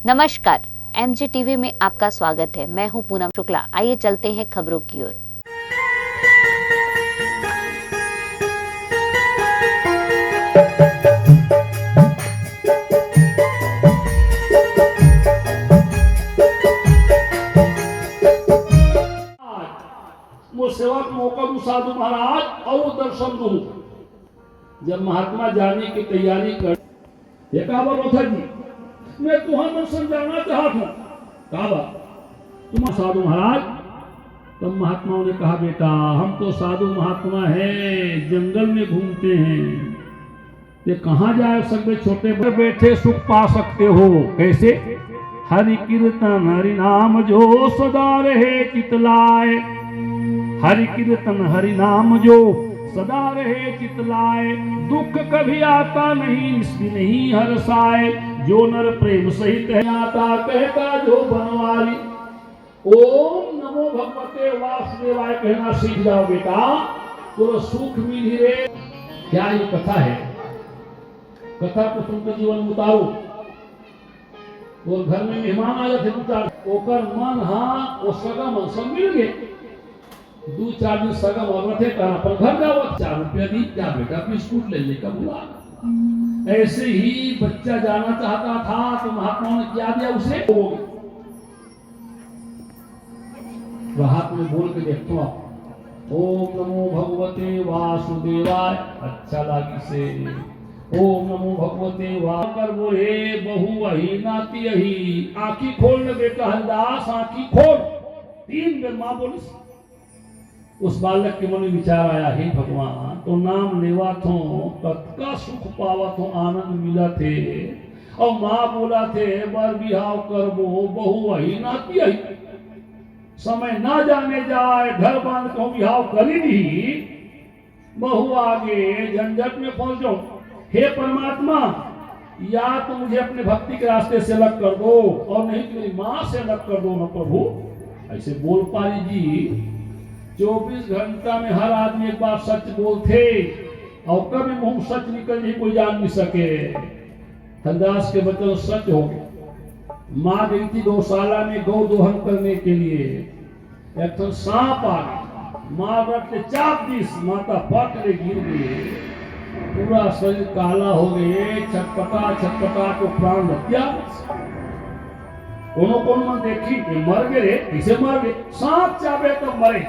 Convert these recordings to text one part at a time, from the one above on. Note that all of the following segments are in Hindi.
नमस्कार, एमजी टीवी में आपका स्वागत है। मैं हूं पूनम शुक्ला। आइए चलते हैं खबरों की ओर। वो सेवा को मौका दू साधु महाराज और दर्शन दू। जब महात्मा जाने की तैयारी कर था जी, मैं तुम्हारा दर्शन जाना चाहता हूँ। कहा तुम साधु महाराज? तब महात्माओं ने कहा बेटा हम तो साधु महात्मा हैं, जंगल में घूमते हैं, ये कहाँ जा सकते? छोटे बड़े बैठे सुख पा सकते हो। कैसे? हरि कीर्तन हरि नाम जो सदा रहे चितलाए, हरि कीर्तन हरि नाम जो सदा रहे चितलाए, दुख कभी आता नहीं निस्ती नहीं हर्षाए, जो नर प्रेम सहित है आता कहता जो बनवारी। ओम नमो भगवते वासुदेवाय कहना सीख जाओ बेटा, तो सुख मिल रे। क्या ये कथा है? कथा को सुनकर जीवन में उतारो। और घर में मेहमान आ जाते ओकर मन हाँ वो सगा मन सब मिल गए। 2-4 दिन सगा औरत है कहना पर घर जाओ, 4 रुपया दी क्या बेटा बिस्कुट ले लेकर बुला। ऐसे ही बच्चा जाना चाहता था तो महात्मा ने क्या दिया उसे? हाथ में बोल के देखो ओम नमो भगवते वासुदेवाय। अच्छा लागी से ओम नमो भगवते वाकर बोले बहु वही नाती यही। आंखी खोल ले बेटा हरदास, आंखी खोल। 3 बार मां बोली। उस बालक के मन में विचार आया, हे भगवान तो नाम लेवा थो कतका सुख पावा थो, आनंद मिला थे। और माँ बोला थे बर बिहाव करबो बहु वही नाती यही। समय ना जाने जाए घर बांध को बिहाव करी नहीं, बहु आगे झंझट में फंस जाओ। हे परमात्मा या तो मुझे अपने भक्ति के रास्ते से अलग कर दो और नहीं तो मेरी माँ से अलग कर दो ना प्रभु। ऐसे बोल पाली जी। 24 घंटा में हर आदमी एक बार सच बोलते और कभी मुंह सच निकल नहीं कोई जान नहीं सके। हरदास के बच्चों सच हो गए। माँ गई थी गौशाला में गौ दोहन करने के लिए। एक तो सांप आ गया, माँ रखते चाप दी, माता पट ले गिर गई, पूरा शरीर काला हो गए। छटपटा छटपटा को प्राण हत्या। कौन मन देखी मर गए, किसे मर गए? सांप चाबे तो मरे।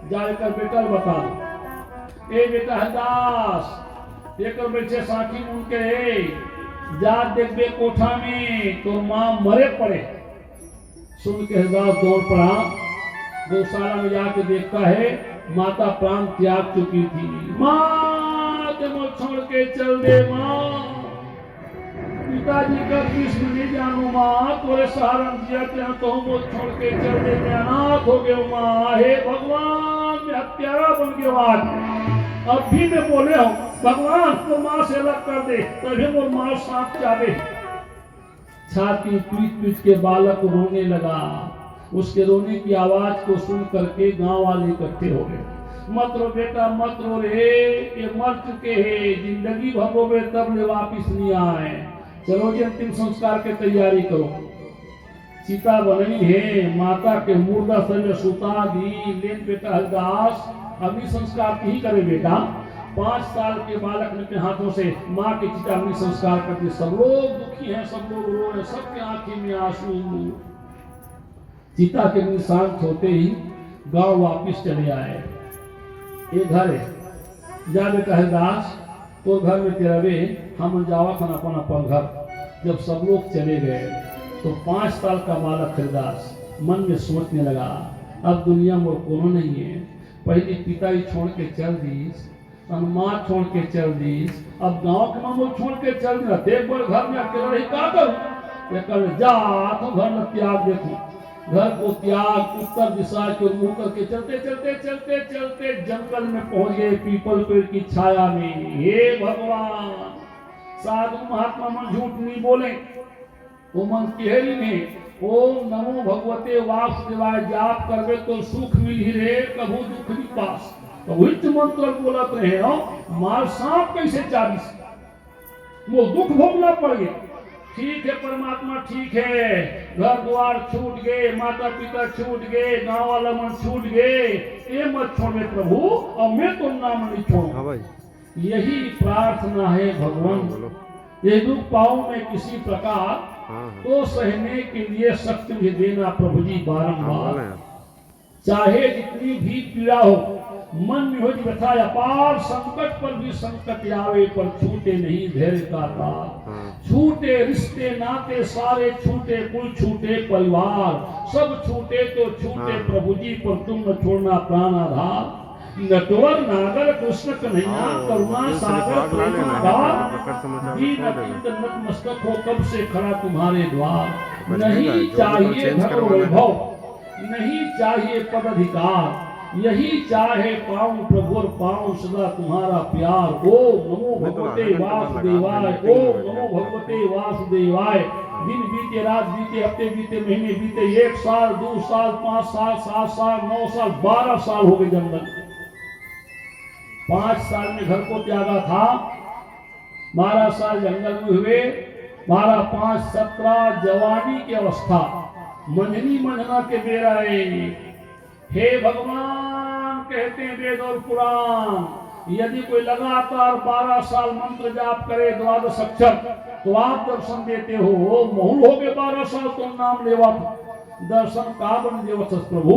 जाकर बेटा बता दो ए बेटा हरदास एक बैठे साथी उनके जा देखबे कोठा में तो मां मरे पड़े। सुन के हरदास दौड़ पड़ा, गौशाला में जाके देखता है माता प्राण त्याग चुकी थी। मां के मुझ छोड़ के चल दे मां, पिताजी का कृष्ण नहीं जानू मां, तोरे सहारण जिया तो मुझ छोड़ के चल दे, मैं अनाथ हो गया मां। हे भगवान मैं हत्यारा बन गया आज। अब भी मैं बोले हूँ भगवान को माँ से अलग कर दे, तभी वो माँ सांप चाहे। छाती पीट पीट के बालक रोने लगा। उसके रोने की आवाज को सुन करके गांव वाले इकट्ठे हो गए। मत रो बेटा मत रो रे, ये मर चुके हैं, जिंदगी भर रोवे तब ले वापिस नहीं आए। चलो जी अंतिम संस्कार की तैयारी करो। चिता बनी है, माता के मुर्दा शरीर सुता दी। लेन बेटा हरदास अग्नि संस्कार ही करे बेटा। 5 साल के बालक ने अपने हाथों से माँ के चिता अग्नि संस्कार करते। सब लोग दुखी हैं, सब लोग रो रहे, सबके आंखों में आंसू। चिता के अग्नि शांत होते ही गांव वापिस चले आए। ये घर है जा बेटा हरदास, तो घर में तेरा वे हम जावा था अपन अपन घर। जब सब लोग चले गए तो 5 साल का बालक हरदास मन में सोचने लगा अब दुनिया में कोनो नहीं है। पहले पिताजी छोड़ के चल दीस, माँ छोड़ के चल दीस, अब गांव के मामूल छोड़ के चल दी। एक बार घर में अकेला रही का करूं? जा तो घर में त्याग देखो। घर को त्याग उत्तर दिशा के मुंह करके चलते चलते चलते चलते जंगल में पहुंच गए, पीपल पेड़ की छाया में। हे भगवान साधु महात्मा मन झूठ नहीं बोले, वो मन केहरी में ओम नमो भगवते वासुदेवाय जाप करवे तो सुख मिल ही रे, कभू दुख नहीं पास। तो वही मंत्र बोलत रहे हो मार सांप कैसे 40 वो दुख भोगना पड़ गया। ठीक है परमात्मा, ठीक है, घर द्वार छूट गए, माता पिता छूट गए, गांव वाला मन छूट गए, ये मत छोड़े प्रभु, और मैं तो नाम नहीं छोड़ूं। यही प्रार्थना है भगवान। ये दुख पाऊं मैं किसी प्रकार, तो सहने के लिए शक्ति मुझे देना प्रभु जी बारंबार। चाहे जितनी भी पीड़ा हो, मन में हो व्यथा, अपार संकट पर भी संकट आवे, पर छूटे नहीं धैर्य का तार। छूटे रिश्ते नाते सारे छूटे, कुल छूटे परिवार, सब छूटे तो छूटे प्रभु जी, पर तुम न छोड़ना प्राण आधार। नटवर नागर कृष्ण कन्हैया, करुणा सागर प्रेमागार, दीन अतीत नतमस्तक हो कब से खड़ा तुम्हारे द्वार। नहीं चाहिए धन वैभव, नहीं चाहिए पद अधिकार, यही चाहे पाऊं प्रभु और पाऊं सदा तुम्हारा प्यार। ओम नमो भगवते वासुदेवाय, ओम नमो भगवते वासुदेवाय। दिन बीते, रात बीते, हफ्ते बीते, महीने बीते, 1 साल 2 साल 5 साल 7 साल 9 साल 12 साल हो गए जंगल। 5 साल में घर को त्यागा था, 12 साल जंगल में हुए, 12 5 17 जवानी की अवस्था, मंझनी मंझना के बेराए। हे भगवान कहते हैं वेद और पुराण, यदि कोई लगातार 12 साल मंत्र जाप करे, 12 अक्षर, तो आप दर्शन देते हो। महूल हो गए 12 साल तुम नाम लेवा, दर्शन का बन देवस प्रभु।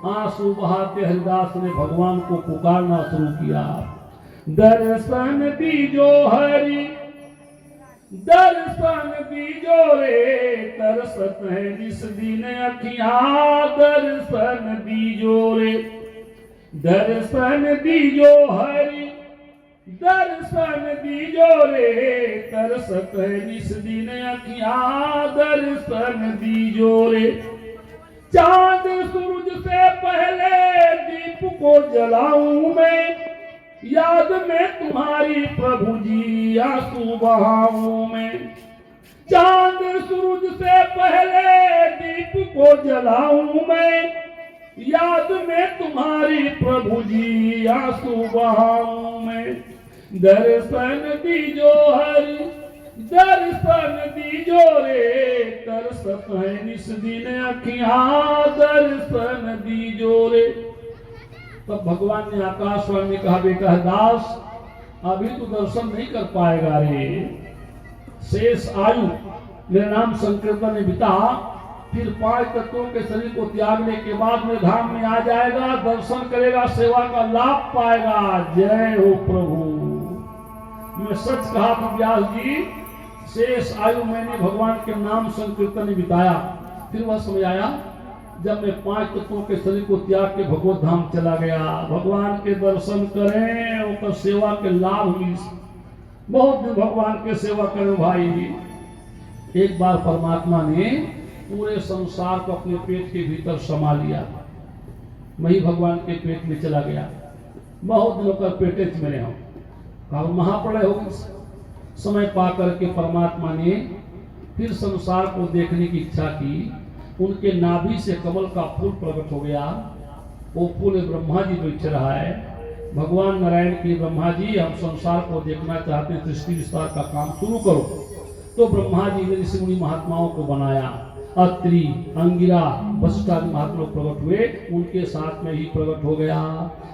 आंसू बहाते हरिदास ने भगवान को पुकारना शुरू किया। दर्शन दीजो हरि, दर्शन दीजो रे, तरसत है जिस दिन अखियां, दर्शन दीजो रे, दर्शन दीजो हरि, दर्शन दीजो रे, तरसत है जिस दिन अखियां, दर्शन दीजो रे। चांद सूरज से पहले दीप को जलाऊं मैं, याद में तुम्हारी प्रभु जी आंसू बहाऊं मैं। चांद सूरज से पहले दीप को जलाऊं मैं, याद में तुम्हारी प्रभु जी आंसू बहाऊं मैं। दर्शन दीजो हरि, दर्शन दीजो रे, तरसत है निस दिन अखियां, दर्शन दीजो रे। तब भगवान ने आकाशवाणी में कहा, बेटा दास अभी तो दर्शन नहीं कर पाएगा रे, शेष आयु मेरे नाम संकीर्तन में बिता, फिर 5 तत्वों के शरीर को त्यागने के बाद में धाम में आ जाएगा, दर्शन करेगा, सेवा का लाभ पाएगा। जय हो प्रभु। मैं सच कहा था व्यास जी, शेष आयु मैंने भगवान के नाम संकीर्तन में बिताया। फिर वह समय आया जब मैं 5 तत्वों के शरीर को त्याग के भगवत धाम चला गया। भगवान के दर्शन करें, उनका सेवा के लाभ मिल, बहुत दिन भगवान के सेवा करो भाई। एक बार परमात्मा ने पूरे संसार को अपने पेट के भीतर समा लिया, मैं ही भगवान के पेट में चला गया। बहुत दिनों का पेटे मेरे हम कहा महाप्रलय हो, समय पा करके परमात्मा ने फिर संसार को देखने की इच्छा की। उनके नाभि से कमल का फूल प्रकट हो गया, वो फूल ब्रह्मा जी बैठे रहा है। भगवान नारायण की, ब्रह्मा जी हम संसार को देखना चाहते हैं, सृष्टि विस्तार का काम शुरू करो। तो ब्रह्मा जी ने ऋषि मुनि महात्माओं को बनाया, अत्रि अंगिरा वशिष्ठ आदि महात्मा प्रकट हुए, उनके साथ में ही प्रकट हो गया।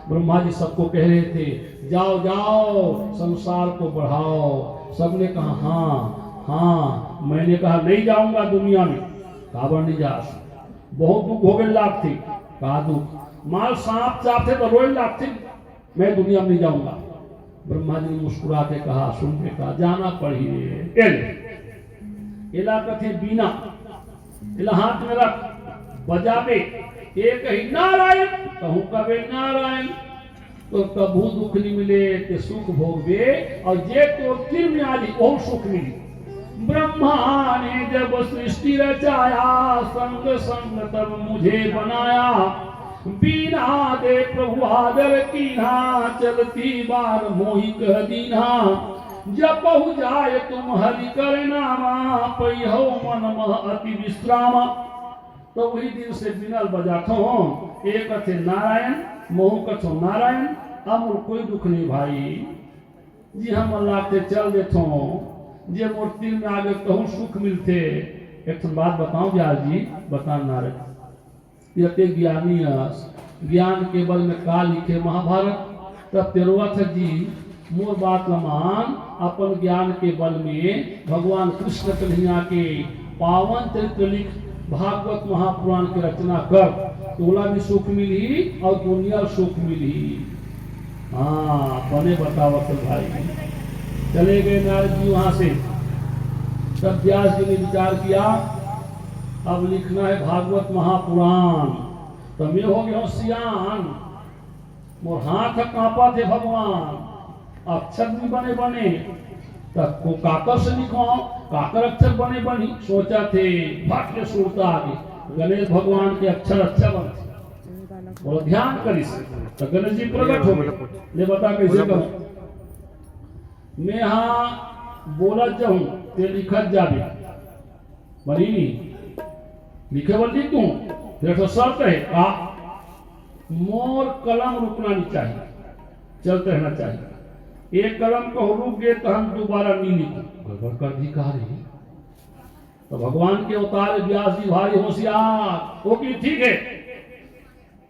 ब्रह्मा जी सबको कह रहे थे जाओ जाओ संसार को बढ़ाओ। सबने कहा हाँ हाँ। मैंने कहा नहीं जाऊंगा दुनिया में। काबर नहीं जा, बहुत दुख हो गए लाख थी। कहा दुख माल सांप चाप थे तो रोए लाख थी, मैं दुनिया में नहीं जाऊंगा। ब्रह्मा जी ने मुस्कुरा के कहा, सुन के कहा जाना पड़िए। इलाका थे बीना, इला हाथ में रख बजावे, एक ही नारायण कहूं कबे नारायण, तो कभू दुख नहीं मिले ते सुख भोगवे, और जे तो तिर में आली वो सुख मिली। ब्रह्मा ने जब सृष्टि रचाया, संग संग तब मुझे बनाया। बीना दे प्रभु आदर कीना, चलती बार मोहि कह दीना। जब बहु जाए तुम हरि कर नामा, पैहो मन मह अति विश्रामा। तो वही दिन से बिनल बजातो, एक थे नारायण मोह कथो नारायण। अब कोई दुख नहीं भाई जी, हम अल्लाह के चल देतो। जे मूर्ति में आगे कहूँ सुख मिलते। एक बात बताऊं व्यास जी, बता नारद ये ज्ञानी ज्ञान के बल में का लिखे महाभारत। तब तेरवथ जी मोर बात लमान अपन ज्ञान के बल में भगवान कृष्ण कन्हैया के पावन चरित्र लिख भागवत महापुराण की रचना कर, तोला भी सुख मिली और दुनिया सुख मिली। हाँ बने बताओ तो भाई। चले गए नारद जी वहां से। तब व्यास जी ने विचार किया अब लिखना है भागवत महापुराण। तो मैं हो गया सियान, मोर हाथ कांपा थे भगवान, अक्षर भी बने बने। तब को काकर से लिखवाओ, काकर अक्षर बने बनी। सोचा थे भाग्य सुरता आगे गणेश भगवान के अक्षर अच्छा बनते। और ध्यान करी तो गणेश जी प्रकट हो गए। ले बता कैसे करूं मैं, हाँ बोलत जाऊं ते लिखत जाबे बनी नहीं लिखे बोल लिख दूं। फिर तो शर्त है का मोर कलम रुकना नहीं चाहिए, चलते रहना चाहिए। एक कलम को रुक गए तो हम दोबारा नहीं लिखो, गड़बड़ कर दी कहा रही। तो भगवान के अवतार व्यास जी भारी होशियार वो की ठीक है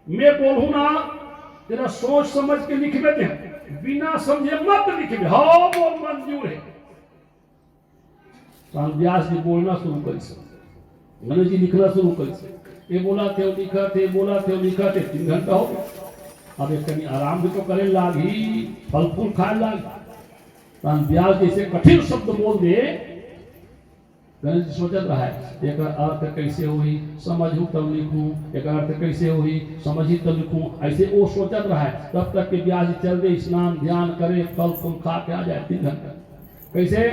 मैं बोलूं ना तेरा सोच समझ के लिख देते हैं, बिना समझे मत लिखे। हाँ बोल मंजूर है। तो व्यास जी बोलना शुरू कर, गणेश जी लिखना शुरू कर। ये बोला थे वो लिखा थे, बोला थे वो लिखा थे। 3 घंटा हो गया। अब एक कहीं आराम भी तो करे लागी, फल फूल खाए लागी। तो व्यास जैसे कठिन शब्द बोल दे, गणेश जी सोचत रहा है एक अर्थ कैसे हुई समझू तब लिखूं, एक अर्थ कैसे हुई समझी तब लिखूं। ऐसे वो सोचत रहा है तब तक के व्यास जी चल दे, स्नान ध्यान करे, फल फूल खा के आ जाए। 3 घंटा कैसे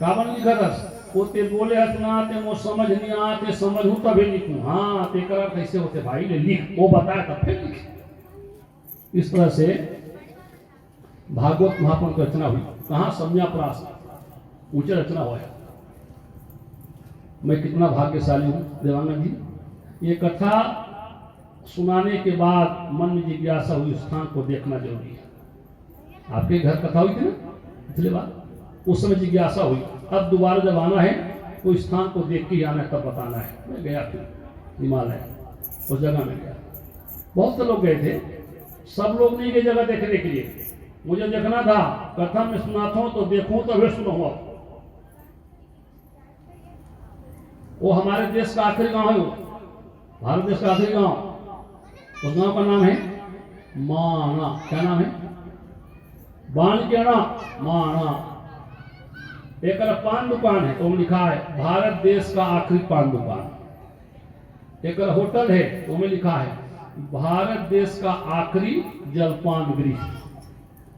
कावन लिखा था वो ते बोले हतना ते वो समझ नहीं आते, समझू तभी लिखूं। हाँ ते कर कैसे होते भाई ले लिख, वो बताया तब फिर लिखे। इस तरह से भागवत महापुराण की रचना हुई। कहाँ सम्याप्रास ऊंचे रचना हुआ। मैं कितना भाग्यशाली हूँ देवानंद जी। ये कथा सुनाने के बाद मन में जिज्ञासा हुई, स्थान को देखना जरूरी है। आपके घर कथा हुई थी ना पिछले बार, उस समय जिज्ञासा हुई। अब दोबारा जब आना है तो स्थान को देख के ही आना है, तब बताना है। मैं गया फिर हिमालय उस जगह में गया। बहुत से लोग गए थे, सब लोग नहीं गए जगह देखने के लिए। मुझे देखना था कथा में सुनाता हूँ तो देखूं तो भी सुनूंगा। वो हमारे देश का आखिरी गांव है, वो भारत देश का आखिरी गांव। उस गांव का नाम है माणा। क्या नाम है? बाणकेणा माणा। एक पान दुकान है तो लिखा है भारत देश का आखिरी पान दुकान। एक होटल है तो में लिखा है भारत देश का आखिरी जलपान गृह।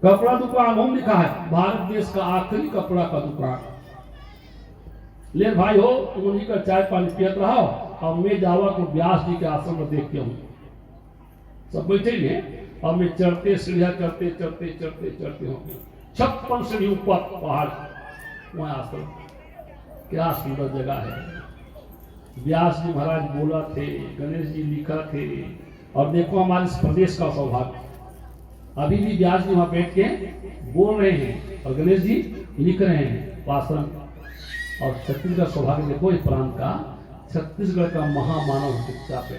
कपड़ा दुकान वो लिखा है भारत देश का आखिरी कपड़ा का दुकान। ले भाई हो तुम उन्हीं का चाय पानी पियत रहो और मैं जावा को व्यास जी के आश्रम में देखते हूँ। सब बैठे ही हैं और मैं चढ़ते सीढ़िया चढ़ते चढ़ते चढ़ते चढ़ते हूँ 56 सीढ़ी ऊपर पहाड़ वहाँ आश्रम। क्या सुंदर जगह है। व्यास जी महाराज बोला थे, गणेश जी लिखा थे। और देखो हमारे इस प्रदेश का सौभाग्य, अभी भी व्यास जी वहाँ बैठ के बोल रहे हैं और गणेश जी लिख रहे हैं आश्रम। और छत्तीसगढ़ सौभाग्य देखो इस प्रांत का, छत्तीसगढ़ का महामानव शिक्षा पे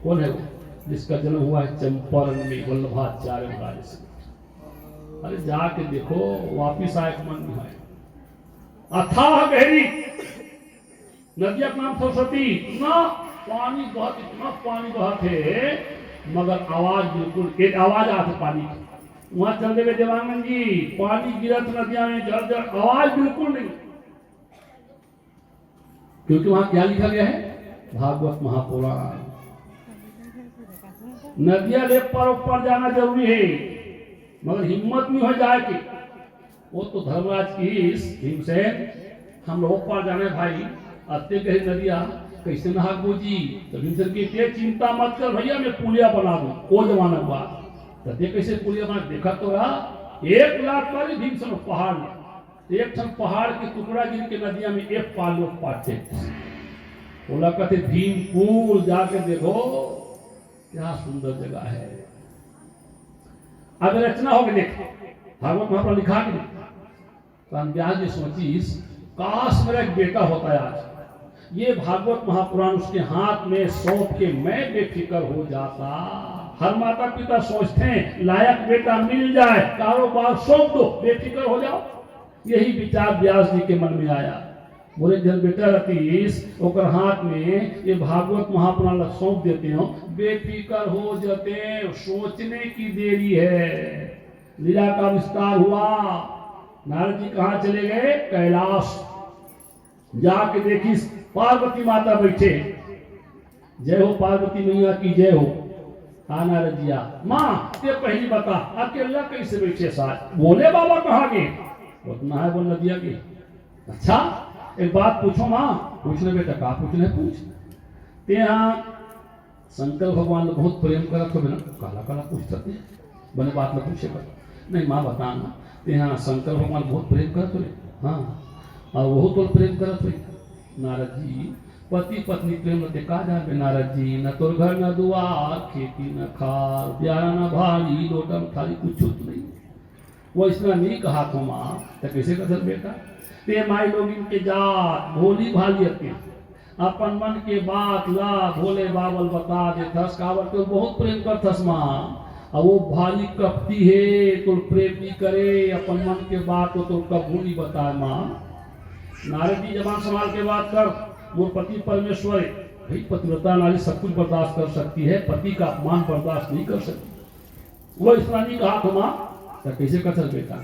कौन है वो, जिसका जन्म हुआ है चंपारण में वल्लभाचार्य महाराज से। अरे जाके देखो, वापिस आए मन में है। अथाह गहरी नदिया का नाम सरस्वती। इतना पानी बहुत, इतना पानी बहुत है मगर आवाज बिल्कुल, एक आवाज आती पानी की। वहां चल गए देवानंद जी, पानी गिरत नदिया में झरझर, आवाज बिल्कुल नहीं। क्योंकि वहां क्या लिखा गया है? भागवत महापुराण। नदिया ले पर ऊपर जाना जरूरी है मगर हिम्मत नहीं हो जाए कि वो तो धर्मराज की भीमसेन हम लोग पार जाने भाई, अत्ते कहे नदिया कैसे नहागो जी। तो भीमसेन की चिंता मत कर भैया, मैं पुलिया बना दूं। वो जमाना के बाद तो कैसे पुलिया बना, देखा तो रहा 1 लाख वाली भीमसेन पहाड़ में एक ठन पहाड़ के टुकड़ा गिर के नदिया में एक पाल लोग पाटे। बोला कहते भीमपुर जाके देखो क्या सुंदर जगह है। अब रचना हो गई, देख भागवत महापुराण लिखा कि तो व्यास जी सोचीस, काश मेरा एक बेटा होता है आज, ये भागवत महापुराण उसके हाथ में सौंप के मैं बेफिक्र हो जाता। हर माता पिता सोचते हैं लायक बेटा मिल जाए, कारोबार सौंप दो, बेफिक्र हो जाओ। यही विचार व्यास जी के मन में आया। बोले जब बेटा रतीश ओकर हाथ में ये भागवत महापुराण सौंप देते हो, बेफिक्र हो जाते, सोचने की देरी है। लीला का विस्तार हुआ। नारद जी कहाँ चले गए? कैलाश। जाके देखी पार्वती माता बैठे। जय हो पार्वती मैया की जय हो। हाँ नारद जी, माँ ते पहली बता अकेला कैसे बैठे साथ? बोले बाबा कहाँ गए? उतना है वो नदिया के। अच्छा एक बात पूछो माँ। पूछने बेटा, कहा पूछने? पूछ। ते यहाँ शंकर भगवान ने बहुत प्रेम करत हो, काला काला पूछ सकते बने बात न पूछे कर। नहीं माँ बताना, ते यहाँ शंकर भगवान बहुत प्रेम करत हो। हाँ और वो तो प्रेम करत हो। नारद जी पति पत्नी प्रेम न कहा जाए नारद जी, न तो घर न दुआर, खेती न खार, प्यारा न भारी, लोटम थाली कुछ नहीं। वो इसमें नहीं कहा तो माँ तो कैसे कर बेटा? ते माई लोग इनके जात भोली भाली अपन मन के बात ला भोले बाबल बता देथस, कावर तो बहुत प्रेम करथस माँ। और वो भाली कपटी है तो प्रेम नहीं करे, अपन मन के बात तो कबू नहीं बताए माँ। नारद जी जबान संभाल के बात कर, वो पति परमेश्वर है भाई। पतिव्रता नारी सब कुछ बर्दाश्त कर सकती है, पति का अपमान बर्दाश्त नहीं कर सकती। वो इस नहीं कहा तो माँ तो कैसे कर सकते बेटा?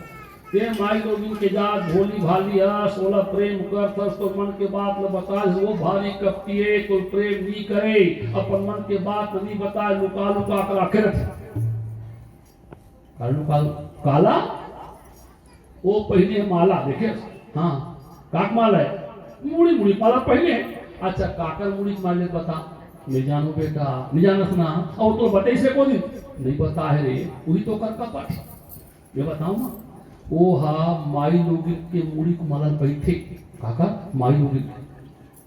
ते माई लोगिन के जात भोली भाली हस, ओला प्रेम करथस तो मन के बात न बताए। वो भारी कपटी है तो प्रेम नहीं करे, अपन मन के बात नहीं बताए, लुका लुका कर रखे रखे। काला वो पहले माला देखे। हाँ काक माला है, मुड़ी मुड़ी माला पहले। अच्छा काकर मुड़ी माले बता? नहीं जानो बेटा, नहीं जानस ना। और तो बते से को दिन नहीं बता है रे, वही तो कर का पाठ ये बताओ ना। ओ हा माई लोग के मुड़ी को माला बैठे। काका माई लोग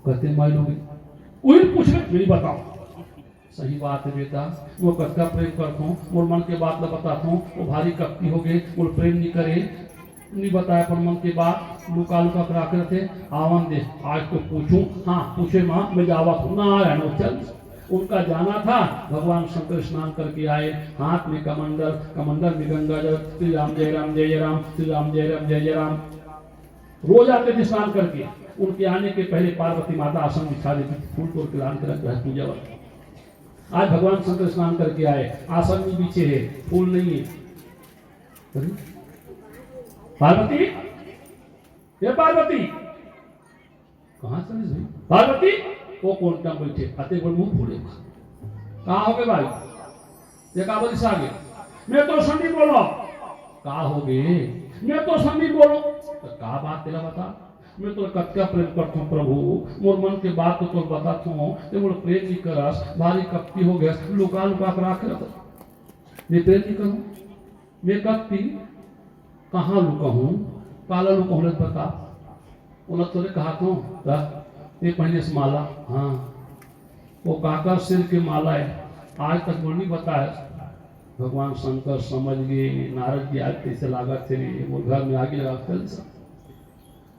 कहते माई लोग वही पूछ ले, मेरी बताओ। सही बात है बेटा, वो कत्का प्रेम करता हूँ, मोर मन के बात न बताता हूँ। वो भारी कपटी हो गए, मोर प्रेम नहीं करे, नहीं बताया पर मन के बात लुका लुका करा कर थे। आवन दे आज तो पूछूं। हाँ पूछे माँ, मैं जावा नारायण चल। उनका जाना था। भगवान शंकर स्नान करके आए, हाथ में कमंडल, कमंडल में गंगा जल। श्री राम जय राम जय जय राम, श्री राम जय राम जय जय राम। रोज आते थे स्नान करके। उनके आने के पहले पार्वती माता आसन बिछा देती थी, फूल तोड़ के लान कर पूजा वाला। आज भगवान शंकर स्नान करके आए, आसन भी पीछे है, फूल नहीं है। पार्वती, ये पार्वती कहाँ चली भाई? पार्वती वो कौन टाइम बैठे आते बोल मुंह फूले। कहाँ हो गए भाई? ये का बोली आगे? मैं तो संदीप बोलो। कहा हो गए? मैं तो संदीप बोलो। तो कहा बात तेरा बता? मैं तो कत्का प्रेम करता हूँ प्रभु, मोर मन के बात तो बताता हूँ, ते मोर प्रेम नहीं करस, भारी कपटी हो गया, लुका लुका कर आकर मैं प्रेम नहीं करूँ। मैं कपटी कहाँ लुका हूँ? काला लुका हूँ बता। उन्हें तोरे कहा तो ये पहले से माला। हाँ वो काका सिर की माला है, आज तक वो नहीं बताया। भगवान शंकर समझ गए। नारद जी आज कैसे लागत थे, वो घर में आगे लगा चल सब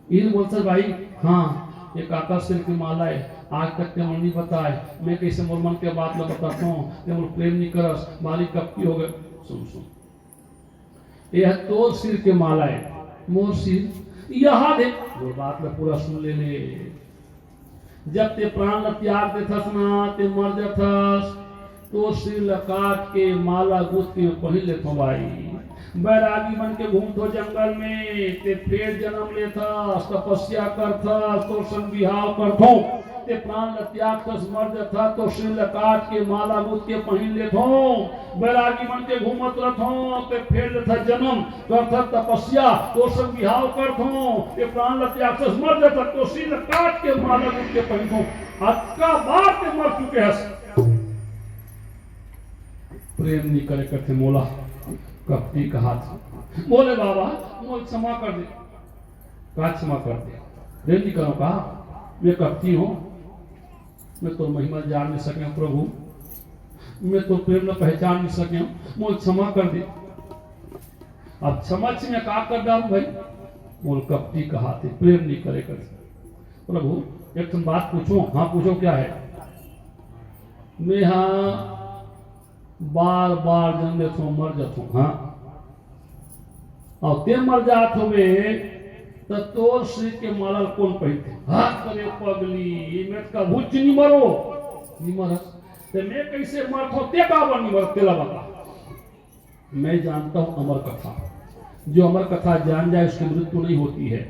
इन बोलते भाई। हाँ ये काका सिर की माला है, आज तक ते नहीं बताए, मैं कैसे मोर मन के बात ल बताता हूँ, ते मोर प्रेम नहीं करस, बारी कपटी हो गए। सुन सुन, यह तो सिर के माला है, मोर सिर यहाँ दे। वो बात ल पूरा सुन ले। जब ते प्राण ल त्याग देथस ना, ते मर जाथस, तो सिर ल काट के माला गुथ के पहन लेथो भाई। बैरागी बन के घूमतो जंगल में, ते फिर जन्म लेथस, तपस्या करथस, तो संग बिहाव करथो, ते प्राण ल त्यागथस, मर जाथस, तो सिर ल काट के माला गुथ के पहन लेथो। बैरागी बन के घूमत रहथो, ते फिर लेथस जन्म, करथस तपस्या, तो संग बिहाव करथो, ते प्राण ल त्यागथस, मर जाथस, तो सिर ल काट के माला गुथ के पहनथो। अक्का बात ते मर चुके हस, प्रेम नहीं करे करते मोला कपटी का हाथ। बोले बाबा मोल क्षमा कर दे। का क्षमा कर दे? प्रेम नहीं करो कहा? मैं कपटी हूँ, मैं तो महिमा जान नहीं सके प्रभु, मैं तो प्रेम न पहचान नहीं सके, मोल क्षमा कर दे। अब क्षमा से मैं का कर डालू भाई? बोल कपटी कहा थे, प्रेम नहीं करे कर। प्रभु एक तुम बात पूछो। हाँ पूछो, क्या है? मैं हाँ बार बार जन्म देता मर जाता हूँ। हाँ और ते मर जात हुए तो तोर श्री के माला कौन पहनते? हाथ करे पगली, मैं का भूच नहीं मरो नहीं मरस ते मैं कैसे मरत हो? ते का नहीं मरत? तेला बता। मैं जानता हूं अमर कथा, जो अमर कथा जान जाए उसकी मृत्यु नहीं होती है।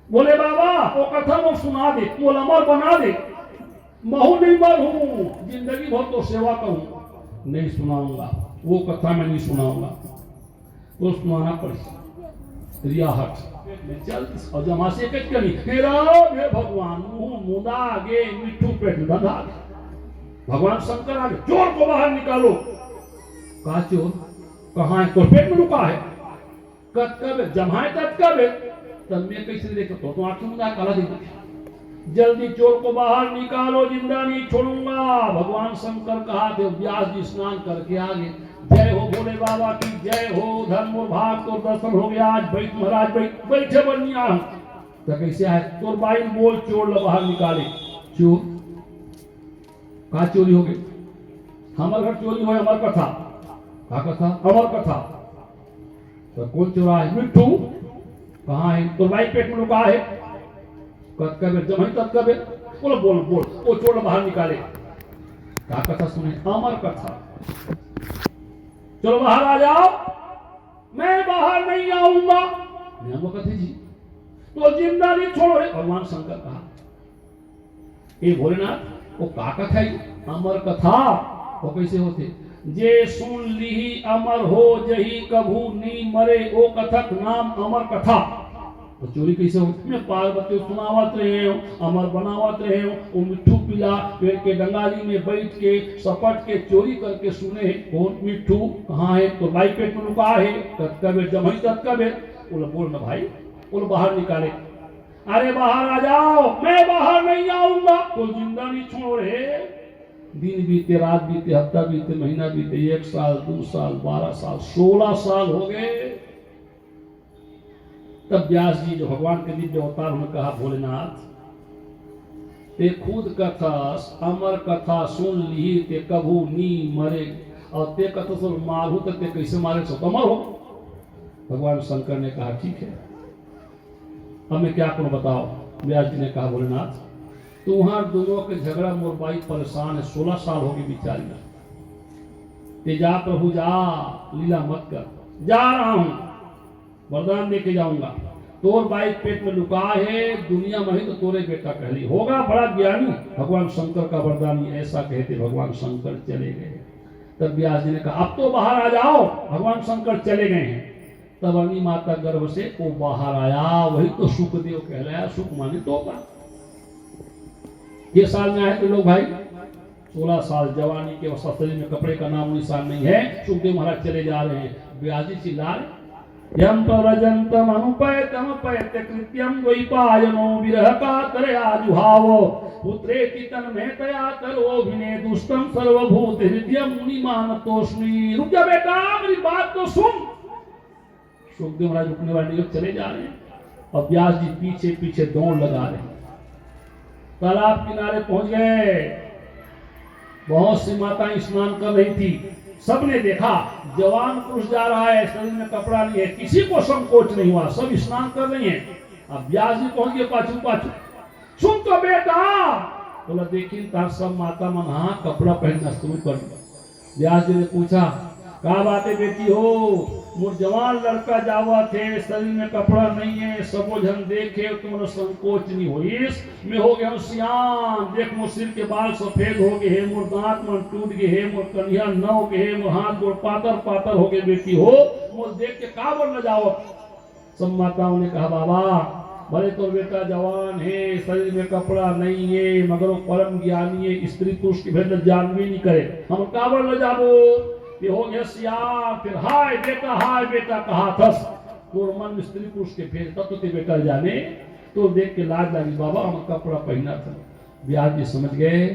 बोले बाबा वो कथा वो सुना दे, वो अमर बना दे। महू नहीं मर हूं, जिंदगी भर तो सेवा करूं। नहीं सुनाऊंगा वो कथा, मैं नहीं सुनाऊंगा। तो सुनाना पड़े रियाहट में चल और जमा से कट करी तेरा हे भगवान मुंह मुदा गे मिट्टू पेट धधा। भगवान शंकर आगे चोर को बाहर निकालो। कहा चोर कहाँ है? तो पेट में रुका है। कब जमाए तब तब मैं कैसे देखो तो आंखें मुदा काला देखा। जल्दी चोर को बाहर निकालो, जिंदा नहीं छोड़ूंगा। भगवान शंकर कहा थे। व्यास जी स्नान करके आगे। जय हो भोले बाबा की जय हो। धर्म और भाग तो दर्शन हो गया। आज बैठ महाराज बैठे बनिया तो कैसे आए? तो बाई बोल चोर लो बाहर निकाले। चोर कहा चोरी हो गई? हमारे घर चोरी हो, अमर कथा। कहा कथा? अमर कथा। तो कौन चोरा है? मिट्टू। कहाँ है? तो बाई पेट में लुका है। कब जब तब कब बोलो बोल बोल वो चोर बाहर निकाले। क्या कथा सुने? अमर कथा। चलो बाहर आ जाओ। मैं बाहर नहीं आऊंगा। कथे जी तो जिंदा नहीं छोड़ो। भगवान शंकर कहा ये भोलेनाथ वो का कथा है? अमर कथा। वो कैसे होते? जे सुन ली अमर हो जही कभू नी मरे, ओ कथक नाम अमर कथा। तो चोरी कैसे होती? मैं पार्वती सुनावत रहे हो, अमर बनावत रहे हो। वो मिट्टू पिला पेड़ के डंगारी में बैठ के सपट के चोरी करके सुने। कौन मिट्टू? कहाँ है? तो भाई पेट में लुका है। तत्कबे जमई तत्कबे बोल ना भाई, बोल बाहर निकाले। अरे बाहर आ जाओ। मैं बाहर नहीं आऊंगा। तो जिंदा नहीं छोड़े। दिन बीते, रात बीते, हफ्ता बीते, महीना बीते, 1 साल 2 साल 12 साल 16 साल हो गए। तब व्यास जी जो भगवान के दिव्य अवतार उन्होंने कहा भोलेनाथ ते खुद कथा अमर कथा सुन ली ते कभू नी मरे, और ते कथा सुन मारू तो ते कैसे मारे सो अमर हो। भगवान शंकर ने कहा ठीक है, अब मैं क्या करूं बताओ। व्यास जी ने कहा भोलेनाथ तुम्हार दोनों के झगड़ा मोर बाई परेशान है। 16 साल हो गए बिचारी। ते जा प्रभु जा, लीला मत कर। जा रहा हूं, वरदान लेके जाऊंगा। तोर बाई पेट में लुका है, दुनिया में ही तो तोरे बेटा कहली होगा बड़ा ज्ञानी। भगवान शंकर का वरदान ऐसा कहते भगवान शंकर चले गए। तब व्यास जी ने कहा अब तो बाहर आ जाओ। भगवान शंकर चले गए हैं। तब अग्नि माता गर्भ से वो बाहर आया। वही तो सुखदेव कहलाया। सुख माने तोता। ये साल में आए तो लोग भाई 16 साल जवानी के शरीर में कपड़े का नाम निशान नहीं है। सुखदेव महाराज चले जा रहे हैं। व्यास जी चिल्ला रहे यम प्रजंतम अनुपयतम पयत कृत्यम द्वैपायनो विरह कातरया जुहावो पुत्रेति तन्मे तया तरो विने दुष्टम सर्वभूत हृदयम मुनिमान तोस्मि। रुक जा बेटा, मेरी बात तो सुन। सुखदेव महाराज रुकने वाले नहीं, चले जा रहे हैं। और व्यास जी पीछे पीछे दौड़ लगा रहे हैं। तालाब किनारे पहुंच गए। बहुत सी माताएं स्नान कर रही थी। सबने देखा जवान पुरुष जा रहा है, शरीर में कपड़ा नहीं है। किसी को संकोच नहीं हुआ, सब स्नान कर रही हैं। अब व्यास जी पहुंच गए पाछू पाछू। सुन तो बेटा। बोला देखिए तार सब माता मन हाँ कपड़ा पहनना शुरू कर दिया। व्यास जी ने पूछा क्या बात है बेटी हो? मोर जवान लड़का जावा थे, शरीर में कपड़ा नहीं है, सबो जन देखे तुम संकोच नहीं हो। मैं हो गया सियान, देख मोर सिर के बाल सफेद हो गए हैं, मोर दांत मन टूट गए हैं, मोर कन्हैया न हो गए, मोर हाथ गोड़ पातर पातर हो गए। बेटी हो मोर देख के का बोल न जाओ। सब माताओं ने कहा बाबा भले तो बेटा जवान है, शरीर में कपड़ा नहीं है, मगर वो परम ज्ञानी है, स्त्री पुरुष की भेद जान भी नहीं करे, हम का बोल न जाबो। ये हो गया सियार। फिर हाय बेटा कहा थस तोर मन में स्त्री पुरुष के फेर तब तो बेटा जाने। तो देख के लाज लगी बाबा हम कपड़ा पहना था। व्यास जी समझ गए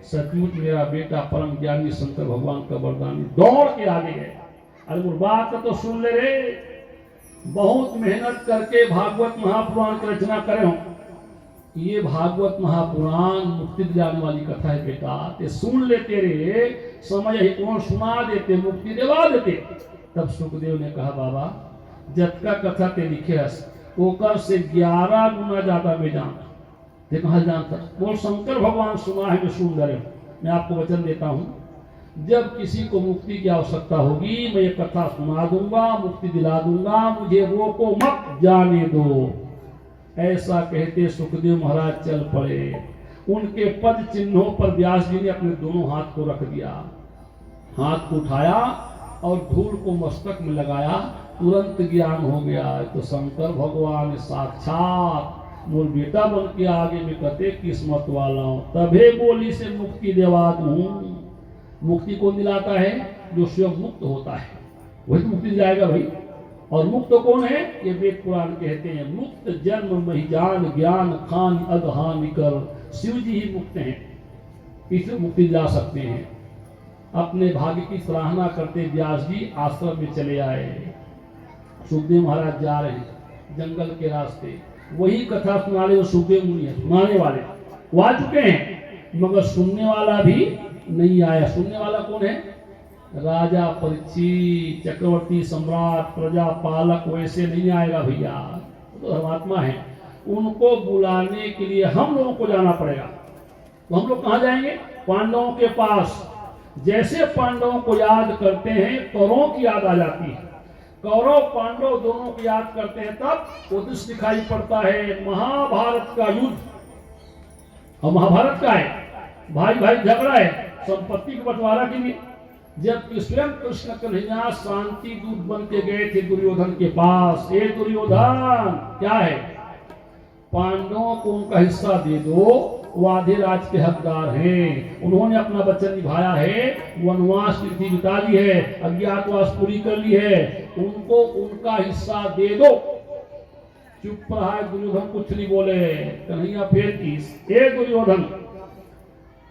सचमुच मेरा बेटा परम ज्ञानी शंकर भगवान का वरदानी। दौड़ के आगे गए। अरे मोर बात तो सुन ले रे। बहुत मेहनत करके भागवत महापुराण की रचना करे हो। ये भागवत महापुराण मुक्ति दिलाने वाली कथा है बेटा, ते सुन लेते रे, समय ही कौन सुना देते, मुक्ति दिला देते। तब सुखदेव ने कहा बाबा जतका कथा ते लिखे हस ओकर से 11 गुना ज्यादा मैं जानता। देखो हल जानता बोल शंकर भगवान सुना है, मैं सुन रहे हूँ। मैं आपको वचन देता हूँ जब किसी को मुक्ति की आवश्यकता होगी मैं ये कथा सुना दूंगा, मुक्ति दिला दूंगा, मुझे रोको मत, जाने दो। ऐसा कहते सुखदेव महाराज चल पड़े। उनके पद चिन्हों पर व्यास जी ने अपने दोनों हाथ को रख दिया, हाथ को उठाया और धूल को मस्तक में लगाया, तुरंत ज्ञान हो गया। तो शंकर भगवान साक्षात मोर बेटा बन के आगे में कहते किस्मत वाला हूं, तभे बोली से मुक्ति दिला दूं। मुक्ति कौन दिलाता है? जो स्वयं मुक्त होता है वही तो मुक्ति दिलाएगा भाई। और मुक्त कौन है? ये वेद पुराण कहते हैं मुक्त जन्म महिजान ज्ञान खान अगहान कर, शिव जी ही मुक्त हैं, इसलिए मुक्ति दिला सकते हैं। अपने भाग्य की सराहना करते व्यास जी आश्रम में चले आए। सुखदेव महाराज जा रहे हैं जंगल के रास्ते, वही कथा सुनाने जो सुखदेव मुनि है सुनाने वाले वो आ चुके हैं, मगर सुनने वाला भी नहीं आया। सुनने वाला कौन है? राजा परीक्षित, चक्रवर्ती सम्राट, प्रजा पालक, वैसे नहीं आएगा भैया, तो धर्मात्मा है। उनको बुलाने के लिए हम लोगों को जाना पड़ेगा। तो हम लोग कहाँ जाएंगे? पांडवों के पास। जैसे पांडवों को याद करते हैं कौरवों की याद आ जाती है, कौरव पांडव दोनों को याद करते हैं तब वो दृश्य दिखाई पड़ता है महाभारत का युद्ध। और महाभारत का है भाई भाई झगड़ा है संपत्ति के बंटवारा के लिए। जब स्वयं कृष्ण कन्हैया शांति दूत बन के गए थे दुर्योधन के पास, ए दुर्योधन क्या है, पांडवों को उनका हिस्सा दे दो, वो आधे राज के हकदार हैं, उन्होंने अपना वचन निभाया है, वनवास की तिथि बिता ली है, अज्ञातवास पूरी कर ली है, उनको उनका हिस्सा दे दो। चुप रहा है दुर्योधन, कुछ नहीं बोले। कन्हैया फिर किस, ए दुर्योधन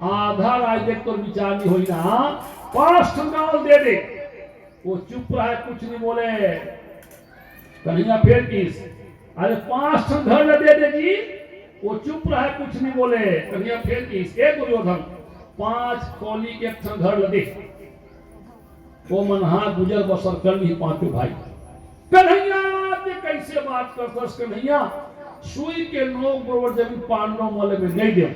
आधा राज्य तो विचार नहीं हुई ना, 5 गांव दे दे। वो चुप रहा है, कुछ नहीं बोले। कन्हैया फिर किस, अरे 5 घर दे दे जी। वो चुप रहा है, कुछ नहीं बोले। कन्हैया फिर किस, ए दुर्योधन 5 कौली के घर दे। वो मनहा गुजर बसर कर ली 5 भाई। कन्हैया कैसे बात करता कन्हैया, सुई के नोक बरोबर जमीन पांडव वाले में नहीं दे,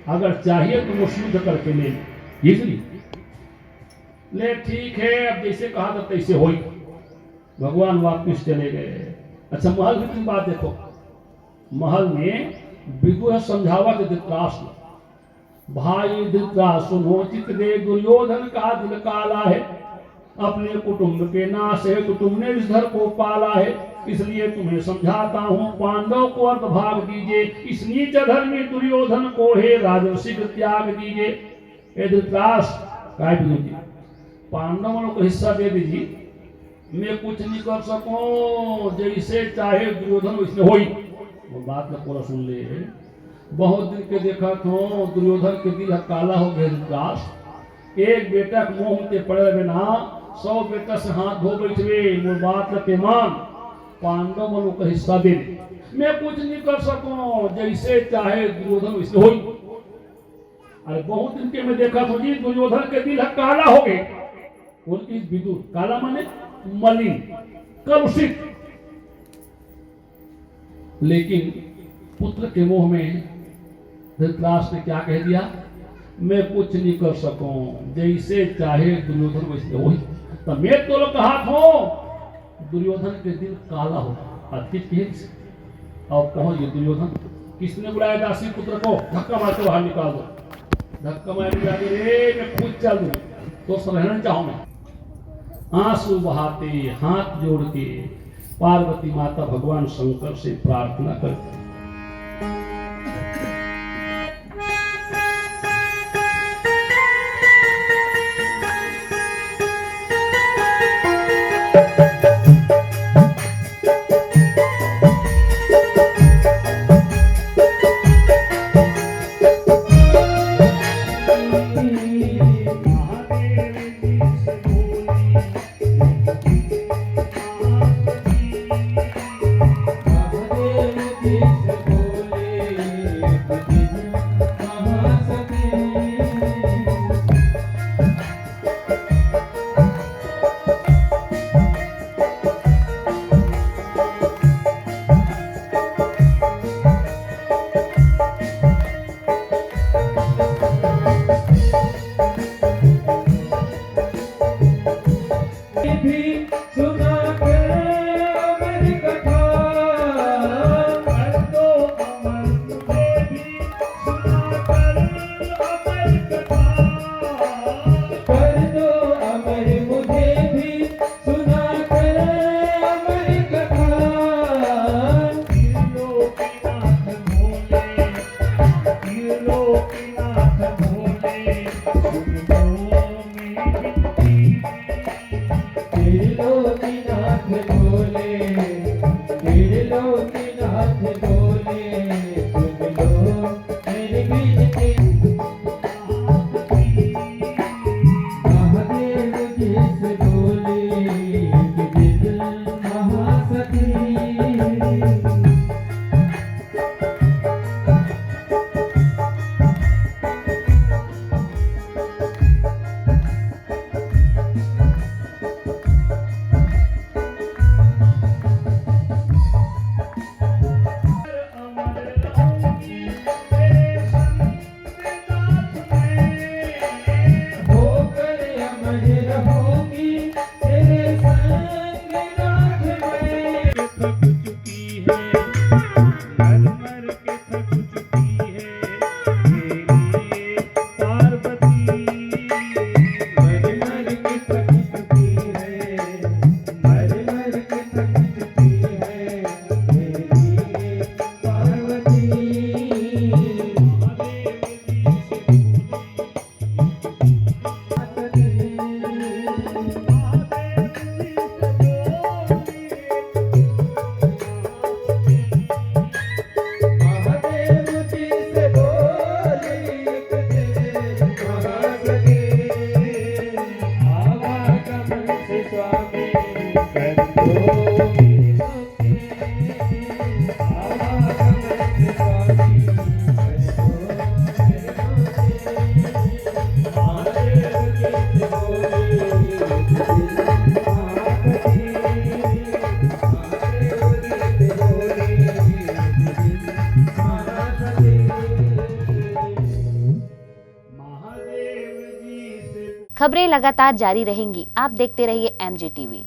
अगर चाहिए तो वो शुद्ध करके ले इजली ले। ठीक है, अब जैसे कहा था तैसे हो। भगवान वापिस चले गए। अच्छा महल की बात देखो, महल में विदुर समझावा के धृतराष्ट्र, भाई धृतराष्ट्र सुनो चित दे, दुर्योधन का दिल काला है, अपने कुटुंब के नाश है, तुमने इस घर को पाला है, इसलिए तुम्हें समझाता हूँ पांडव को अर्ध भाग दीजिए, इस नीच धर्मी दुर्योधन को हे राजर्षिक त्याग दीजिए। हे धृतराष्ट्र काय दीजिए, पांडवों को हिस्सा दे दीजिए, मैं कुछ नहीं कर सकूं, जैसे चाहे दुर्योधन वैसे होई। वो बात में पूरा सुन ले। बहुत दिन के देखा तो दुर्योधन के दिल काला हो गए। धृतराष्ट्र एक बेटा के मुंह में पड़े बिना 100 बेटा से हाथ धो बैठे, वो बात लगे मान पांडव वालों का हिस्सा दे, मैं कुछ नहीं कर सकूं, जैसे चाहे दुर्योधन वैसे हो। अरे बहुत दिन के मैं देखा तो जी दुर्योधन के दिल काला हो गए। उनकी विदुर काला माने मलिन कलुषित, लेकिन पुत्र के मुंह में धृतराष्ट्र ने क्या कह दिया, मैं कुछ नहीं कर सकूं, जैसे चाहे दुर्योधन वैसे हो। तो मैं तो लोग कहा था दुर्योधन के दिल काला हो और पहुंच गए दुर्योधन। किसने बुलाया दासी पुत्र को, धक्का मार के बाहर निकाल दो। धक्का मार के रे मैं खुद चल दूं तो सहना चाहूं मैं। आंसू बहाते हाथ जोड़ के पार्वती माता भगवान शंकर से प्रार्थना करते। से बोले एक दिन महासती। होकर अमर रहूंगी तेरे संग नाथ में। थक चुकी है मर मर के थक चुकी है मेरी पार्वती। मर मर के थक चुकी है, मर मर के थक चुकी है मेरी पार्वती। महादेव जी से बोले एक दिन महासती। आवागमन से स्वामी कर दो मेरी मुक्ति। आवागमन से स्वामी कर दो मेरी मुक्ति। महादेव जी से बोले एक दिन महासती। महादेव जी से बोले एक दिन महासती। महादेव जी से खबरें लगातार जारी रहेंगी, आप देखते रहिए MG TV।